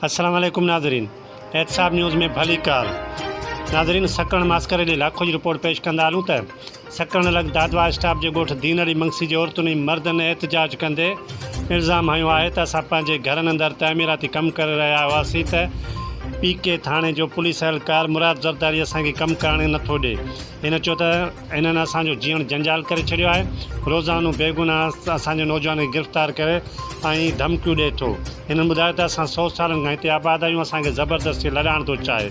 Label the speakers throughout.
Speaker 1: अस्सलाम वालेकुम नाज़रीन, एहतसाब न्यूज़ में भली कार। नाज़रीन, सकरण मास्कर इलाक़ो जी रिपोर्ट पेश कंदा हलूं त सकरण लॻ दादवा स्टाफ जे ॻोठ दीनड़ी मंगसी जे औरतुनि ऐं मर्दनि एहतजाज कंदे इल्ज़ाम हयो आहे त असां पंहिंजे घरनि अंदरि तइमीराती कमु करे रहिया हुआसीं त पीके थाणे जो पुलिस एहलकार मुराद ज़रदारी असांखे कमु करणु नथो ॾिए। हिन चयो त हिननि असांजो जीवन जंजाल करे छॾियो आहे। रोज़ानो बेगुनाह असांजे नौजवान खे गिरफ़्तार करे ऐं धमकियूं ॾिए थो। हिननि ॿुधायो त असां 100 सालनि खां हिते आबाद आहियूं, असांखे ज़बरदस्ती लॾाइण थो चाहे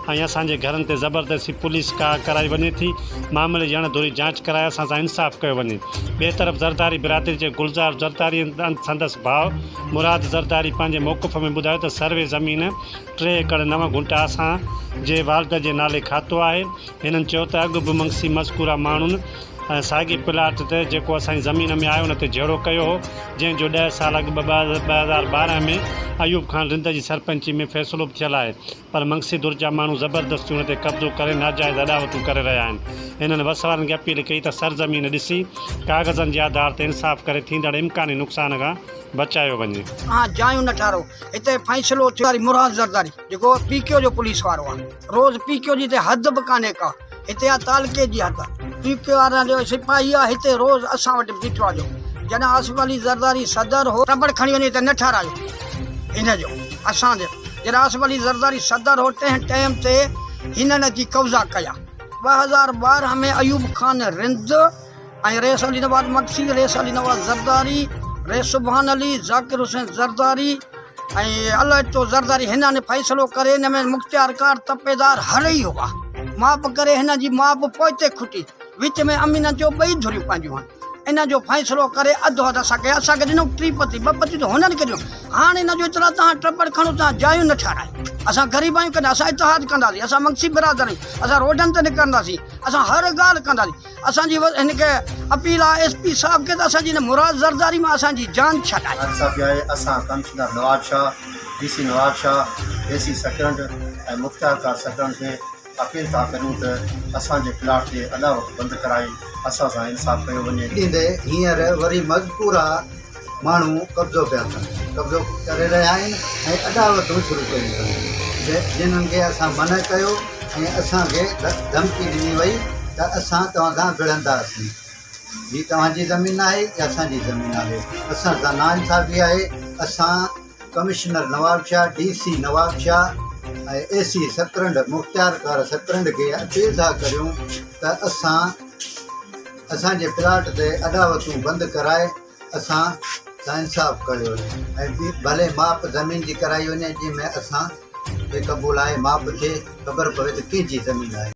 Speaker 1: ऐं असांजे घरनि ते ज़बरदस्ती पुलिस कराई वञे थी। मामले जी अणधूरी जांच कराए असां सां इंसाफ़ कयो वञे। ॿिए तरफ़ ज़रदारी बिरादरी जे गुलज़ार ज़रदारी संदसि भाउ मुराद ज़रदारी पंहिंजे मौक़िफ़ में ॿुधायो त सर्वे ज़मीन 3 एकड़ 9 गुंठा असांजे वालिद जे नाले खातो आहे। हिननि चयो त अॻु बि मंगसी मज़कूरा माण्हुनि साॻी प्लाट ते जेको असांजी ज़मीन में आयो हुन ते जहिड़ो कयो हो, जंहिंजो 10 साल अॻु 2012 में अयूब ख़ान रिंद जी सरपंची में फ़ैसिलो बि थियल आहे। पर मंगसी दुर जा माण्हू ज़बरदस्ती हुन ते कब्ज़ो करे नाजाइज़ अॾावतूं करे रहिया आहिनि। हिननि वसवारनि खे अपील कई त सरज़मीन ॾिसी कागज़नि जे आधार ते इंसाफ़ करे थींदड़ इम्कानी नुक़सान खां बचायो वञे।
Speaker 2: जायूं न ठारो हिते फ़ैसिलो थियो मुराद ज़रदारी जेको पीके जो पुलिस वारो आहे। रोज़ पीके जी हिते हद बि कान्हे का, हिते आहे तालके जी हद। पीके वारा जो सिपाही आहे हिते रोज़ असां वटि बीठो आहे। जॾहिं आसिफ अली ज़रदारी सदर हो रबड़ खणी वञे त न ठारायो हिन जो असांजो। जॾहिं आसिफ अली ज़रदारी सदर हो तंहिं टाइम ते हिननि अची कब्ज़ा कया। 2012 में अयूब ख़ान रिंद ऐं रेस अली नवाज़ मक्सी, रेस अली नवाज़ ज़रदारी, रेसुबहान अली, ज़ाकिर हुसैन ज़रदारी ऐं अलाइतो ज़रदारी हिननि फ़ैसिलो करे हिन में मुख़्तियार कार तपेदार हर ई हुआ। माप करे हिन जी माप पोइते खुटी, विच में अमीन जो 2 धुरियूं पंहिंजियूं आहिनि। इन जो फ़ैसिलो करे अधु हद असांखे ॾिनो 3 पती 2 पती त हुननि खे ॾिनो। हाणे हिन जो एतिरा तव्हां ट्रपड़ खणो, तव्हां जायूं न ठारायो। असां ग़रीब आहियूं कंदा, असां इतिहाद कंदासीं, असां मंगसी बिरादर आहियूं, असां रोडनि ते निकिरंदासीं, असां हर ॻाल्हि कंदासीं। असांजी हिनखे अपील आहे SP साहिब खे त असांजी हिन मुराद ज़रदारी मां असांजी जान छॾाए।
Speaker 3: असां commissioner Nawab Shah, DC Nawab Shah, AC Sakrand ऐं मुख़्तियार कार सकरंड खे अपील था करूं त असांजे प्लाट ते अदावत बंदि कराई असां सां इंसाफ़ कयो वञे।
Speaker 4: ॾींदे हींअर वरी मज़कूरा माण्हू कब्ज़ो पिया कनि, कब्ज़ो करे रहिया आहिनि ऐं अदावतूं शुरू कयूं अथनि, जिन्हनि खे असां मना कयो ऐं असांखे धमकी ॾिनी वई त असां तव्हां सां विढ़ंदासीं। ही तव्हांजी ज़मीन आहे या असांजी ज़मीन आहे। असां सां नाइंसाफ़ी आहे। असां कमिश्नर नवाब शाह, DC नवाब शाह ऐं AC सकरंड मुख़्तियार कार सकरंड खे अपील था करियूं त असांजे प्लाट ते अदावतूं बंदि कराए असां सां इंसाफ़ कयो ऐं भले माप ज़मीन जी कराई वञे, जंहिंमें असांखे क़बूल आहे। माप खे ख़बर पवे त कंहिंजी ज़मीन आहे।